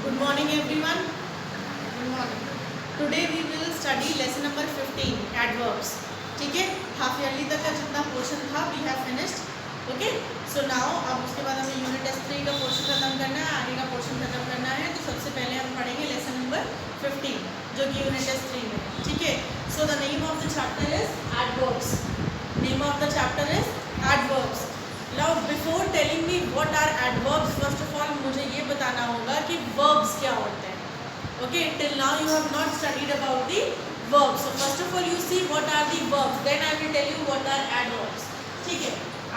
Good morning everyone. Good morning. Today we will study lesson number 15 adverbs. ठीक है, half yearly तक का जितना पोर्शन था we have finished. Okay. So now अब उसके बाद हमें यूनिट टेस्ट 3 का पोर्शन खत्म करना है, आगे का पोर्शन खत्म करना है. तो सबसे पहले हम पढ़ेंगे लेसन नंबर 15 जो कि यूनिट टेस्ट 3 में. ठीक है. So the name of the chapter is adverbs. Name of the chapter is adverbs. Now before telling me what are adverbs, first of all मुझे ये बताना होगा कि verbs क्या होते हैं. Okay, till now you have not studied about the verbs. So first of all you see what are the verbs, then I will tell you what are adverbs. ठीक है,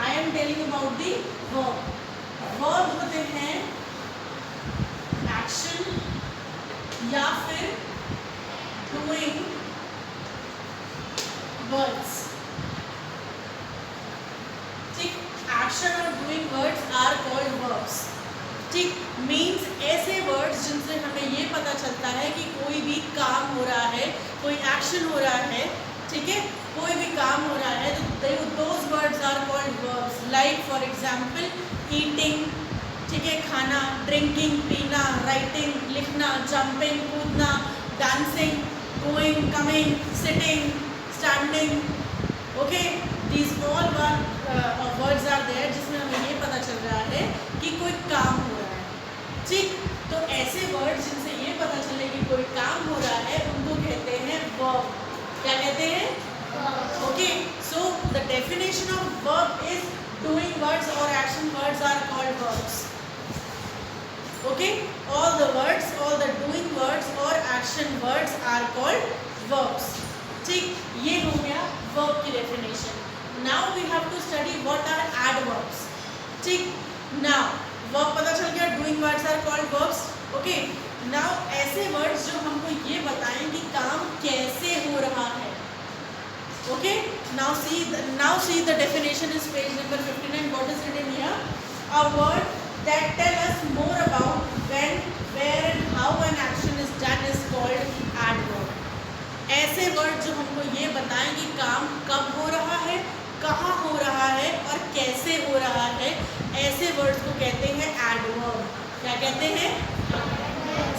I am telling about the verb. Verb होते हैं action या फिर doing words. ठीक, action और doing words are called verbs. ठीक, means ऐसे वर्ड्स जिनसे हमें ये पता चलता है कि कोई भी काम हो रहा है, कोई एक्शन हो रहा है. ठीक है, कोई भी काम हो रहा है तो those words are called verbs. Like for example eating, ठीक है, खाना, ड्रिंकिंग, पीना, राइटिंग, लिखना, जंपिंग, कूदना, dancing, going, coming, sitting, standing. Okay, these all words are there जिसमें हमें ये पता चल रहा है कि कोई काम हो रहा है. ठीक, तो ऐसे वर्ड्स जिनसे ये पता चले कि कोई काम हो रहा है उनको कहते हैं verb. क्या कहते हैं? Okay, so the definition of verb is doing words or action words are called verbs. Okay, all the words, all the doing words or action words are called verbs. ठीक, ये हो गया verb की definition. Now we have to study what are adverbs. ठीक, now verb पता चल गया, doing words are called verbs. Okay, now ऐसे words जो हमको ये बताएं कि काम कैसे हो रहा है. Okay, now see the definition is page number 59. What is written here? A word that tell us more about when, where and how an action is done is called adverb. ऐसे वर्ड जो हमको ये बताएं कि काम कब हो रहा है, कहाँ हो रहा है और कैसे हो रहा है, ऐसे वर्ड्स को कहते हैं एडवर्ब. क्या कहते हैं?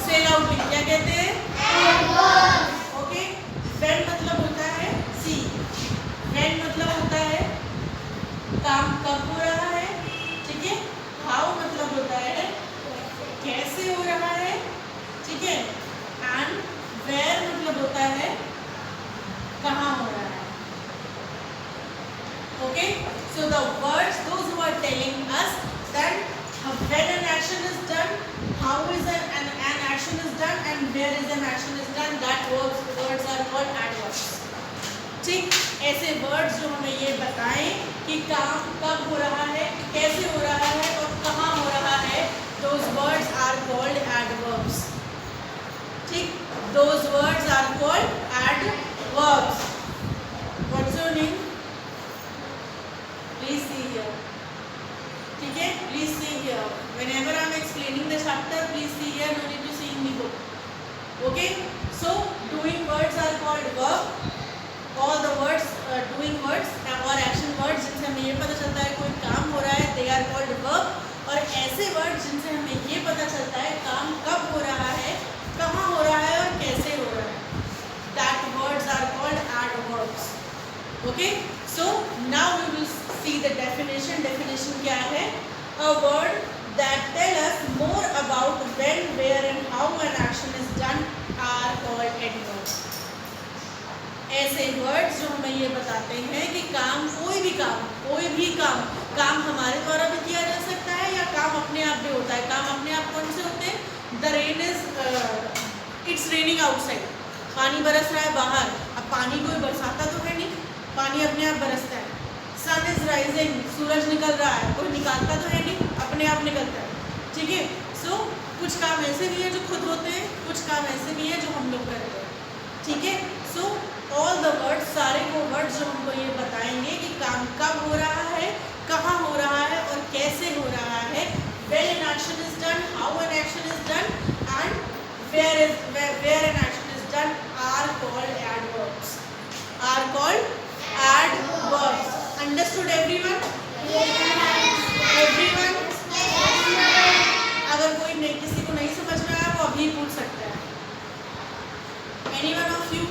से लाउडली, क्या कहते हैं? एडवर्ब. ओके, व्हेन मतलब होता है सी, व्हेन मतलब होता है काम कब हो रहा है. ठीक है, हाउ मतलब होता है कैसे हो रहा है. ठीक है, एंड वेयर मतलब होता है कहाँ हो रहा है. Okay, so the words those who are telling us that when an action is done, how is an action is done and where is an action is done, that words are called adverbs. ठीक, ऐसे words जो हमें ये बताएं कि काम कब हो रहा है, कैसे हो रहा है और कहाँ हो रहा है, those words are called adverbs. ठीक, those words are called adverbs. What's your name? Please see here. ठीक है, please see here. Whenever I am explaining the chapter, please see here. No need to see in the book. Okay. So doing words are called verb. All the words, doing words or action words जिनसे हमें ये पता चलता है कोई काम हो रहा है, they are called verb. और ऐसे words जिनसे हमें ये पता चलता है काम कब हो रहा है, कहाँ हो रहा है और कैसे हो रहा है, that words are called adverbs. Okay. So now we will see the definition. Definition क्या है? A word that tell us more about when, where and how an action is done are called adverbs. ऐसे words जो हमें ये बताते हैं कि काम, कोई भी काम हमारे द्वारा भी किया जा सकता है या काम अपने आप भी होता है. काम अपने आप कौन से होते हैं? The rain is it's raining outside. पानी बरस रहा है बाहर. अब पानी कोई बरसाता तो है नहीं, पानी अपने आप बरसता है. सन इज राइजिंग, सूरज निकल रहा है, कोई निकालता तो है नहीं, अपने आप निकलता है. ठीक है, सो कुछ काम ऐसे भी है जो खुद होते हैं, कुछ काम ऐसे भी है जो हम लोग करते हैं. ठीक है, सो ऑल द वर्ड्स, सारे वो वर्ड्स जो हमको ये बताएंगे कि काम कब हो रहा है, कहाँ हो रहा है और कैसे हो रहा है, when an action is done, how an action is done and where an action is done are called adverbs. Are called adverbs. Understood everyone? Yes. Everyone? Yes. अगर कोई नहीं, किसी को नहीं समझ में आया वो पूछ सकता है। Anyone of you?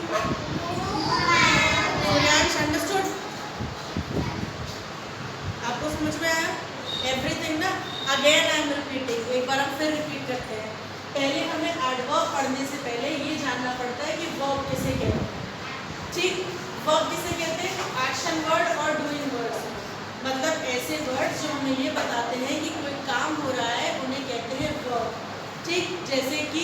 Suryansh understood? आपको समझ में आया? Everything ना? Again I am repeating. एक बार हम फिर रिपीट करते हैं। पहले हमें एडवर्ब पढ़ने से पहले ये जानना पड़ता है कि वर्ब किसे कहते हैं। ठीक, वर्ब किसे कहते हैं? एक्शन वर्ड और डूइंग वर्ड्स, मतलब ऐसे वर्ड्स जो हमें ये बताते हैं कि कोई काम हो रहा है, उन्हें कहते हैं वर्ब। ठीक, जैसे कि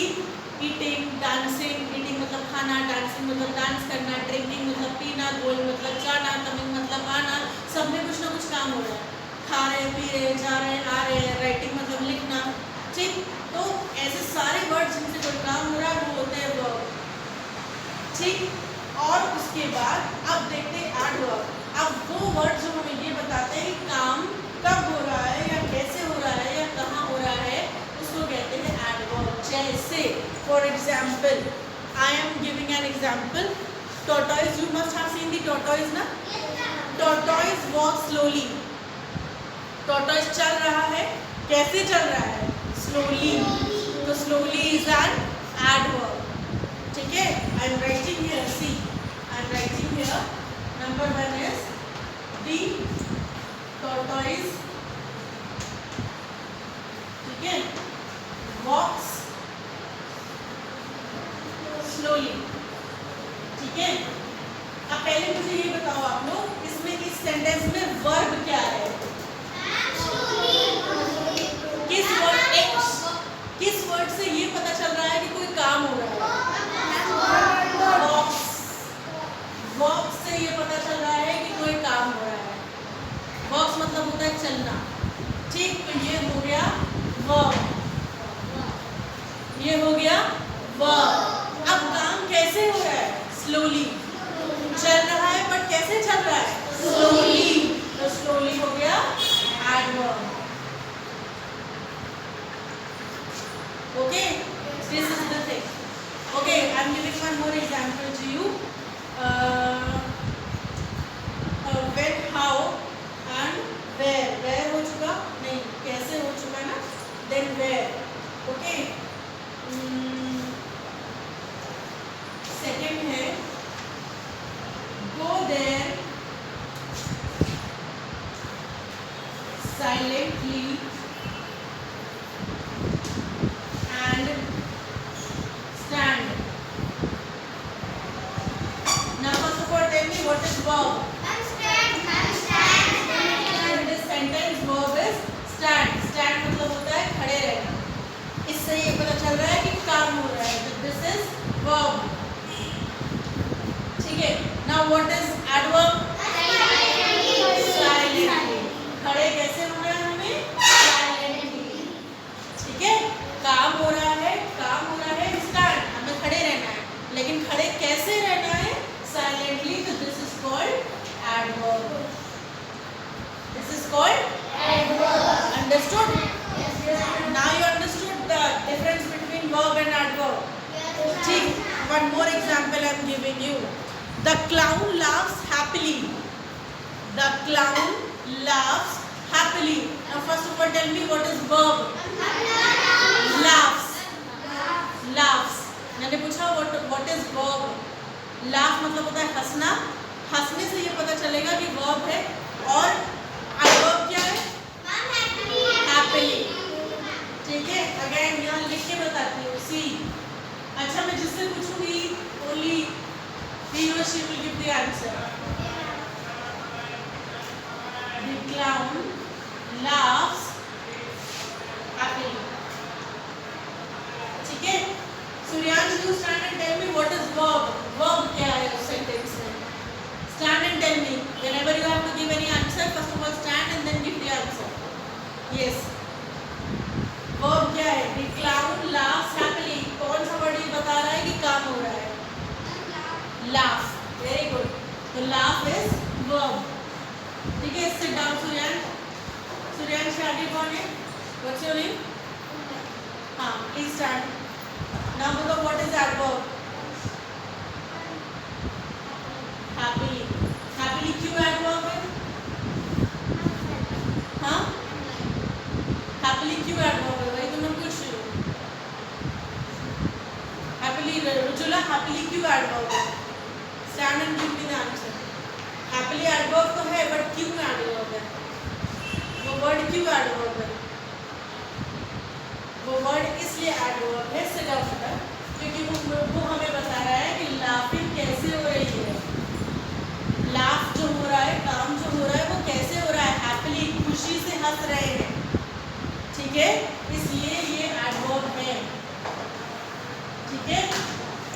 ईटिंग, डांसिंग, ईटिंग मतलब खाना, डांसिंग मतलब डांस करना, ड्रिंकिंग मतलब पीना, गोइंग मतलब जाना, कमिंग मतलब आना, सब में कुछ ना कुछ काम हो रहा है। खा रहे, पी रहे, जा रहे, आ रहे, राइटिंग मतलब लिखना। ठीक, तो ऐसे सारे वर्ड्स जिनसे कोई काम हो रहा है वो होते हैं वर्ब। ठीक, और उसके बाद अब देखते हैं एडवर्ब। अब वो वर्ड जो हमें ये बताते हैं कि काम कब हो रहा है या कैसे हो रहा है या कहाँ हो रहा है, उसको कहते हैं एडवर्ब। जैसे for example, I am giving an example, tortoise, you must have seen the tortoise ना? Tortoise walk slowly. टॉर्टोइज चल रहा है, कैसे चल रहा है? स्लोली। तो स्लोली इज एन एडवर्ब। ठीक है, I am writing here, see I am writing here, number 1 is the tortoise, ठीक है, walks slowly। ठीक है, अब पहले मुझे ये बताओ आप लोग, इसमें इस सेंटेंस में वर्ब क्या है? किस वर्ड से ये पता चल रहा है कि कोई काम हो रहा है? walks। वॉक्स से ये पता चल रहा है कि कोई काम हो रहा है। वॉक्स मतलब होता है चलना। ठीक, तो ये हो गया वर्ब, ये हो गया वर्ब। अब काम कैसे हो रहा है? स्लोली। चल रहा है बट कैसे चल रहा है? स्लोली। तो स्लोली हो गया adverb. Okay, this is the thing. Okay, I am giving one more example to you. when, how and where। where हो चुका नहीं, कैसे हो चुका ना, then where। ओके, सेकेंड है go there silently and stand। now first of all tell me what is verb? Stand मतलब होता है खड़े रहना। इससे ये पता चल रहा है कि काम हो रहा है। This is verb. ठीक है, now what is adverb? Silently. खड़े कैसे होना है हमें? साइलेंटली। ठीक है, काम हो रहा है, काम हो रहा है, स्टैंड, हमें खड़े रहना है, लेकिन खड़े कैसे रहना है? साइलेंटली। तो this is called adverb. This is called adverb। Understood? Yes. Now you understood the difference between verb and adverb. Yes. ठीक, one more example I am giving you. The clown laughs happily. The clown laughs happily. Now first of all tell me what is verb? Laughs। Laughs। मैंने पूछा what is verb? Laugh मतलब होता है हंसना। हंसने से ये पता चलेगा कि verb है। और adverb क्या है? Happily। ठीक है, अगेन यहाँ लिख के बताती हूँ, सी। अच्छा, मैं जिससे पूछूंगी only he or she will give the answer। The clown laughs happily। ठीक है, Suryansh, you stand and tell me what is verb? Verb क्या है उस सेंटेंस में? Stand and tell me। Whenever you have to give any answer, first of all stand and then give the answer। Yes। Verb क्या है? The clown laughs happily। कौन सा word ये बता रहा है कि काम हो रहा है? Laugh। Very good। तो laugh is verb। ठीक है, sit down सूर्यांश। सूर्यांश के आगे कौन है? What's your name? हाँ, please stand। Now बोलो what is adverb? Happily। Happily क्यों adverb है? हाँ, happily क्यों adverb है? वही तो मैं पूछ रही हूँ। हैप्पीली क्यों एडवर्ब है? Stand and give me the answer. Happily adverb तो है बट क्यों एडवर्ब है? वो वर्ड क्यों एडवर्ब है? वो वर्ड इसलिए एडवर्ब है सिर्फ क्योंकि वो हमें बता रहा है कि लाफिंग कैसे हो रही है। लाफ जो हो रहा है, काम जो हो रहा है वो कैसे हो रहा है? हैप्पीली, खुशी से हंस रहे हैं, ठीक है, इसलिए ये एडवर्ब है, ठीक है।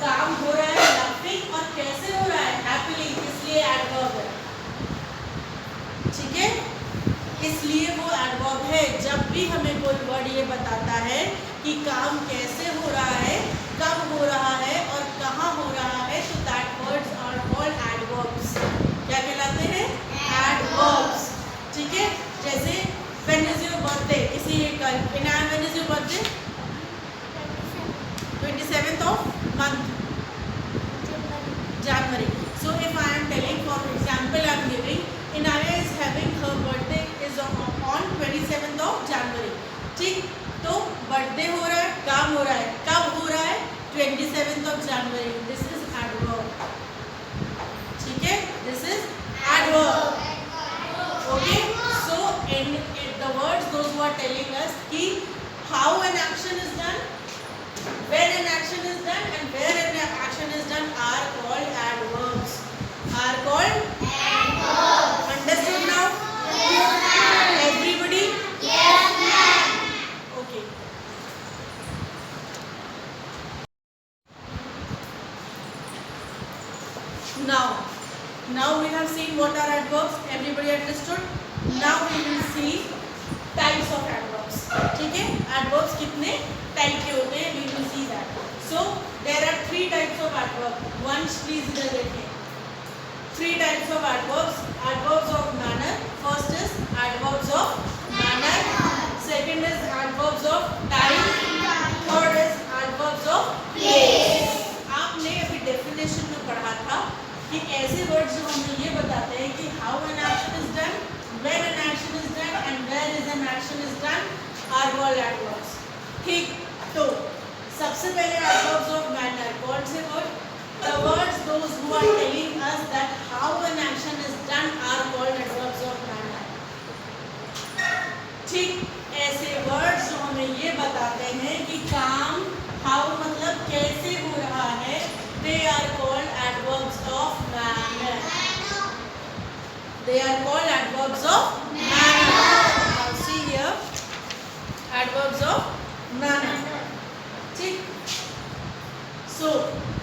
काम हो रहा है लाफिंग और कैसे हो रहा है? हैप्पीली, इसलिए एडवर्ब है, ठीक है, इसलिए वो एडवर्ब है। जब भी हमें कोई वर्ड ये बताता है कि काम कैसे हो रहा है, कब हो रहा है और कहाँ हो रहा है, तो that words are called adverbs. क्या कहलाते हैं? एडवर्ब्स, ठीक है। जैसे व्हेन इज योर बर्थडे, किसी का इनाम, when is your birthday? 27th of month, January. So if I am telling, for example I am giving, Inaya is having her birthday is on 27th of January, ठीक। तो birthday हो रहा है, काम हो रहा है, कब हो रहा है? 27th of January. This is adverb, ठीक है, this is adverb, okay. So in the words those who are telling us कि how an action is done, when an action is done and where an action is done are called adverbs, are called adverbs. Understood now? Yes, ma'am. Everybody? Yes, ma'am. Okay. Now we have seen what are adverbs. Everybody understood? Now we will see types of adverbs, ठीक है। adverbs कितने type के होते हैं? We will see that. So there are 3 types of adverb. Once please इधर देखें। 3 types of adverbs. Adverbs of manner. First is adverbs of manner. Second is adverbs of time. Third is adverbs of place. आपने अभी definition में पढ़ा था कि ऐसे words जो हमें ये बताते हैं कि how an action is done, when an action is done and where is an action is done are called adverbs, ठीक। तो सबसे पहले adverbs of manner कौन से word? The words those who are telling us that how an action is done are called adverbs of manner, ठीक। ऐसे words जो हमें ये बताते हैं कि काम how मतलब कैसे हो रहा है, they are called adverbs of manner. They are called adverbs of manner. Now see here, adverbs of manner, ठीक। So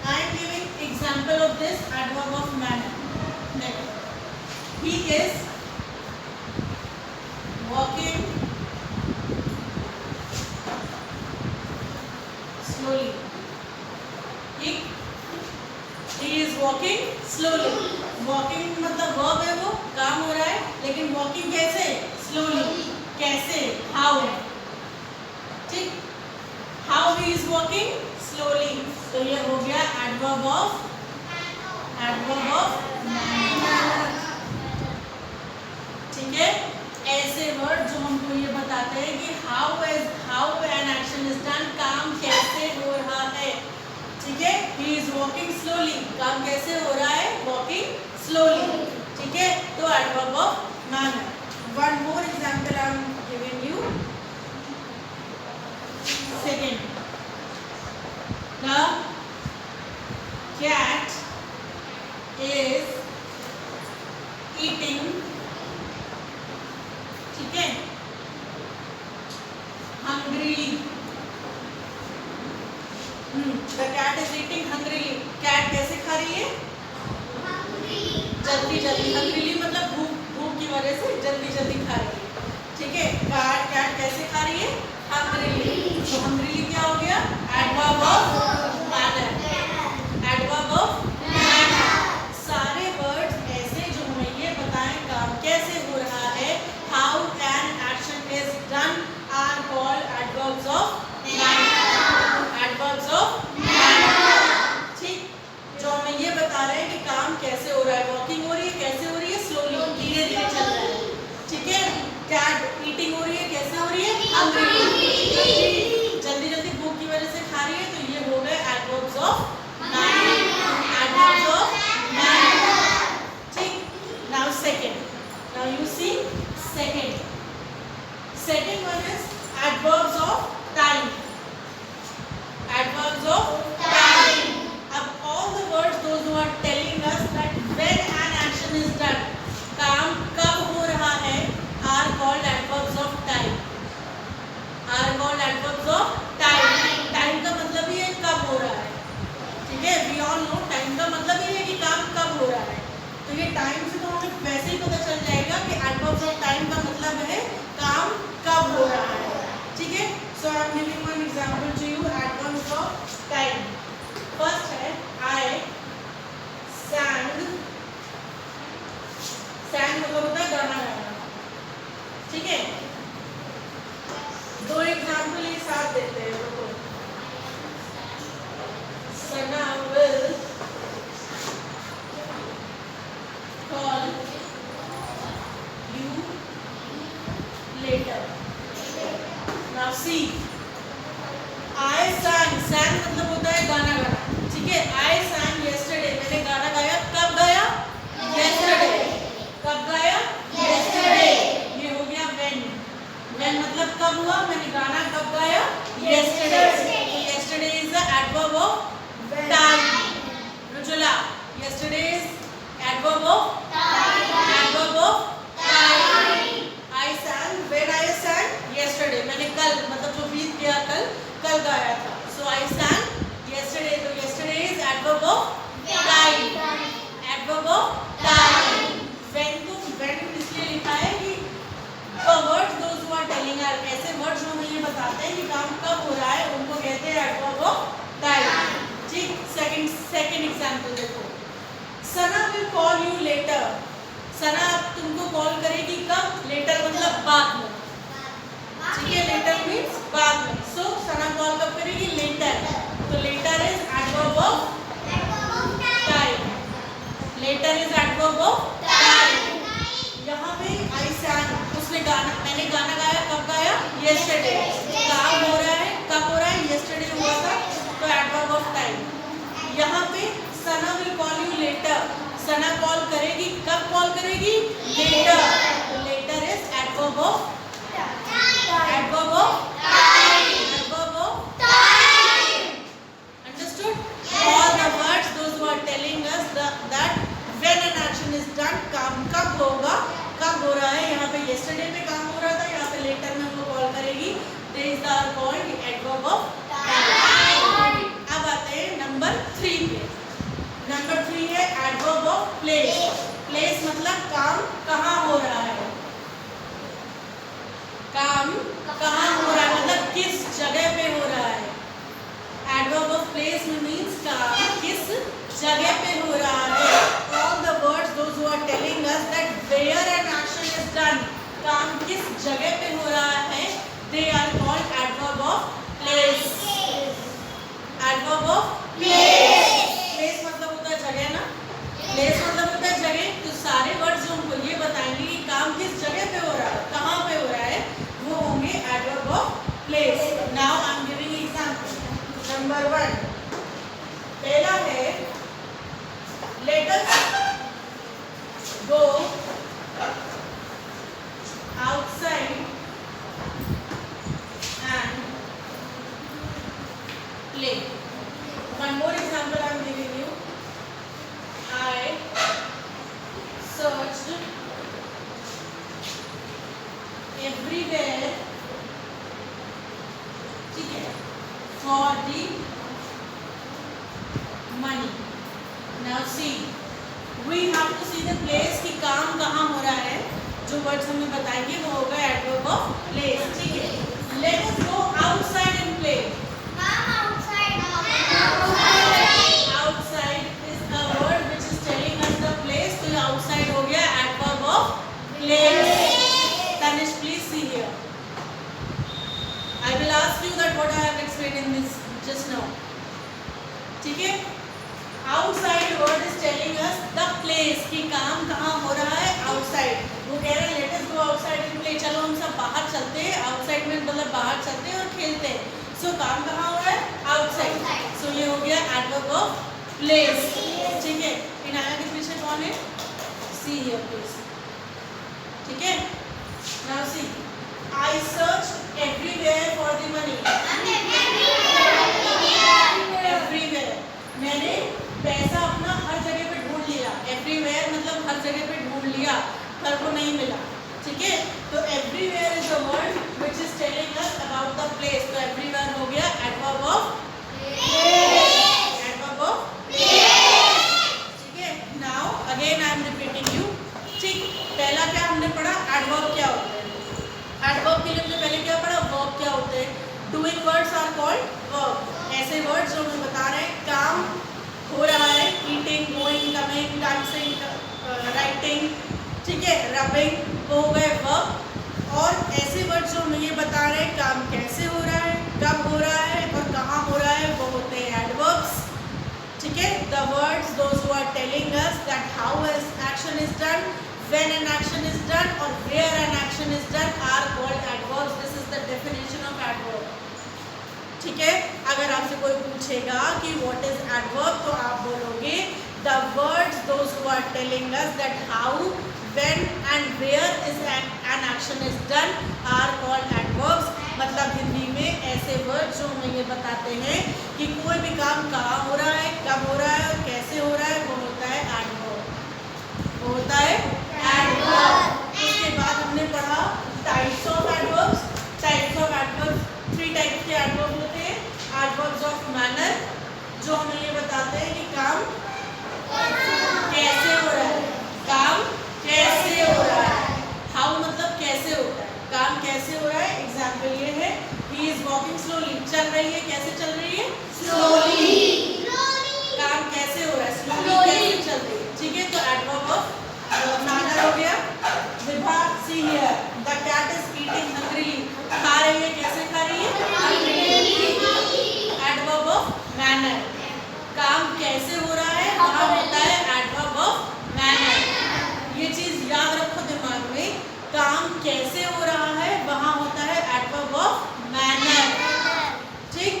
I am giving example of this adverb of manner. Next, he is walking slowly, ठीक। He is walking slowly. Walking मतलब verb है, वो काम हो रहा है, लेकिन walking कैसे? Slowly. कैसे? How? ठीक। How he is walking slowly. तो ये हो गया adverb of manner, ठीक है। ऐसे वर्ड जो हमको ये बताते हैं कि how an action is done, काम कैसे हो रहा है, ठीक है। He is walking slowly, काम कैसे हो रहा है? Walking slowly, ठीक है। तो adverb of manner. One more example I am giving you. Second, the cat is eating, ठीक है, hungrily. The cat is eating hungrily. Cat कैसे खा रही है? जल्दी जल्दी। hungrily मतलब भूख की वजह से जल्दी जल्दी खा रही है, ठीक है। cat कैसे खा रही है? hungrily. तो hungrily क्या हो गया? adverb of manner. adverb of manner. सारे words ऐसे जो हमें ये बताएं काम कैसे हो रहा है, how an action is done are called adverbs of manner. adverbs of manner, ठीक। जो हमें ये बता रहे हैं कि काम कैसे हो रहा है, वॉकिंग हो रही है, कैसे हो रही है? स्लोली, धीरे धीरे चल रहा है, ठीक है। कैट ईटिंग हो रही है, कैसे हो रही है? Hungry, I'm giving one example to you. Adverbs of time. First है I sang. Sang मतलब होता है गाना गाना, ठीक है। दो एग्जाम्पल एक साथ देते हैं। देखो, सना will call you later. Now see, I sang. Sang मतलब होता है गाना गाना, ठीक है। I sang yesterday. मैंने गाना गाया, कब गाया? Yesterday. कब गाया? Yesterday. ये हो गया when. When मतलब कब हुआ? मैंने गाना कब गाया? Yesterday. So yesterday is the adverb of time. रुजुला, yesterday is adverb of time. Adverb of time. I sang. When I sang? Yesterday. मैंने कल मतलब जो बीत गया कल गाया था। So I sang yesterday. तो yesterday is adverb of time. Adverb of time. When इसलिए लिखा है कि words those who are telling are, ऐसे वर्ड्स जो हमें ये बताते हैं कि काम कब हो रहा है, उनको कहते हैं adverb of time. ठीक, सेकंड एग्जांपल देखो, सना will call you later. सना अब तुमको कॉल करेगी कब? लेटर मतलब बाद में, ठीक है। लेटर मीन्स बाद में। सो सना कॉल कब करेगी? लेटर। तो later is adverb of time. Later is adverb of time. यहाँ पे आई sang, उसने गाना, मैंने गाना गाया, कब गाया? Yesterday. काम हो रहा है, कब हो रहा है? Yesterday हुआ था, तो एडवर्ब ऑफ टाइम। यहाँ पे सना will call you later. Sana call करेगी, कब कॉल करेगी? Later. तो later is adverb of adverb of time. Adverb of time. Understood? All the words those who are telling us that when an action is done, काम कब होगा, कब हो रहा है। यहाँ पे yesterday में काम हो रहा था, यहाँ पे later में वो कॉल करेगी। These are called adverb of time. अब आते हैं नंबर 3 पे। नंबर 3 है adverb of place. Place मतलब काम कहाँ हो रहा है। काम कहाँ हो रहा है मतलब किस जगह पे हो रहा है। Adverb of place means काम किस जगह पे हो रहा है। All the words those who are telling us that where an action is done, काम किस जगह पे हो रहा है, they are called adverb of place. Adverb of place. Place मतलब होता है जगह ना। Place मतलब होता है जगह। तो सारे वर्ड्स जो हमको ये बताएंगे कि काम किस जगह पे हो रहा है, कहाँ पे हो रहा है, वो होंगे adverb of place. Now I am giving example. Number 1, पहला है let us go outside and play. One more example I am giving you. I searched everywhere, ठीक है, for the money. Now see, we have to see the place कि काम कहाँ हो रहा है। जो वर्ड्स हमें बताएंगे वो होगा adverb of place, ठीक है। Let us go outside and play. Outside is a word which is telling us the place. तो outside हो गया adverb of place. Tanish, please see here. I will ask you that what I have explained in this just now. ठीक है। Outside word is telling us the place कि काम कहाँ हो रहा है। outside वो कह रहा है let us go outside and play. चलो हम सब बाहर चलते हैं। outside में मतलब बाहर चलते हैं और खेलते हैं। So काम कहाँ हो रहा है? outside. So ये हो गया adverb of place, ठीक है। इनाया के पीछे कौन है? See here please, ठीक है। Now see, I searched everywhere for the money. Everywhere. मैंने पैसा अपना हर जगह पे ढूंढ लिया। Everywhere मतलब हर जगह पे ढूंढ लिया, पर वो नहीं मिला, ठीक है। तो everywhere is a word which is telling us about the place. तो everywhere हो गया adverb of place. Adverb of place, ठीक है। Now again I am repeating you, ठीक। पहला क्या हमने पढ़ा? adverb क्या होता है। adverb के लिए हमने पहले क्या पढ़ा? verb क्या होते हैं। Words are called verb. ऐसे वर्ड्स जो हमें बता रहे हैं काम हो रहा है, eating, going, coming, dancing, writing, ठीक है, रबिंग, वो हो गए वर्ब। और ऐसे वर्ड्स जो हमें ये बता रहे हैं काम कैसे हो रहा है, कब हो रहा है और कहाँ हो रहा है, वो होते हैं एडवर्ब्स, ठीक है। The words those who are telling us that how action is done, when an action is done or where an action is done are called adverbs. This is the definition of adverb, ठीक है। अगर आपसे कोई पूछेगा कि what is adverb तो आप बोलोगे the words those who are telling us that how, when and where is an action is done are called adverbs। मतलब हिंदी में ऐसे वर्ड जो हमें ये बताते हैं कि कोई भी काम कहाँ हो रहा है, कब हो रहा है और कैसे हो रहा है, वो होता है adverb, वो होता है adverb। उसके बाद हमने पढ़ा types of adverbs. Types of adverbs, 3 types के एडवर्ब होते हैं। एडवर्ब्स ऑफ मैनर जो हमें ये बताते हैं कि काम कैसे हो रहा है, काम कैसे हो रहा है। हाउ मतलब कैसे होता है, काम कैसे हो रहा है। एग्जाम्पल ये है ही इज वॉकिंग स्लोली, चल रही है, कैसे चल रही है, स्लोली। काम कैसे हो रहा है, स्लोली कैसे चल रही है, ठीक है। तो एडवर्ब ऑफ मैनर हो गया। Vibha see here the cat is eating hungrily, खा रही है, कैसे खा रही है, एडवर्ब ऑफ मैनर। काम कैसे हो रहा है वहाँ होता है एडवर्ब ऑफ मैनर। ये चीज याद रखो दिमाग में, काम कैसे हो रहा है वहाँ होता है एडवर्ब ऑफ मैनर, ठीक।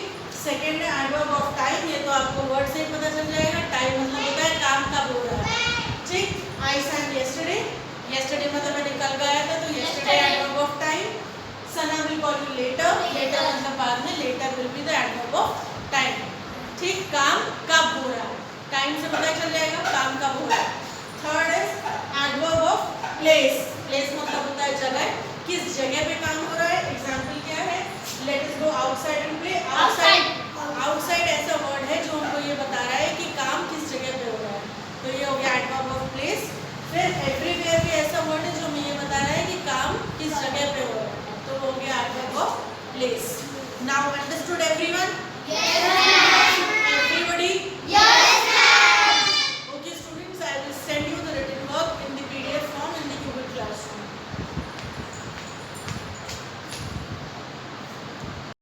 सेकेंड है एडवर्ब ऑफ टाइम। ये तो आपको वर्ड से ही पता चल जाएगा। टाइम मतलब होता है काम कब हो रहा है, ठीक। आई sang yesterday, yesterday मतलब मैंने कल गाया था, तो yesterday adverb of time। Sana will call you later, later मतलब बाद में, later will be the adverb of time, ठीक। काम कब हो रहा है, टाइम से पता चल जाएगा काम कब हो रहा है। Third is adverb of place। place मतलब होता है जगह, किस जगह पे काम हो रहा है। एग्जाम्पल क्या है, let us go outside and play। outside ऐसा वर्ड है जो हमको ये बता रहा है कि काम किस जगह पे हो रहा है, तो ये हो गया एडवर्ब ऑफ प्लेस। फिर एवरीवेयर भी ऐसा वर्ड है जो हमें ये बता रहा है कि काम किस जगह पे हो रहा है, तो वो हो गया adverb of place. Now understood everyone?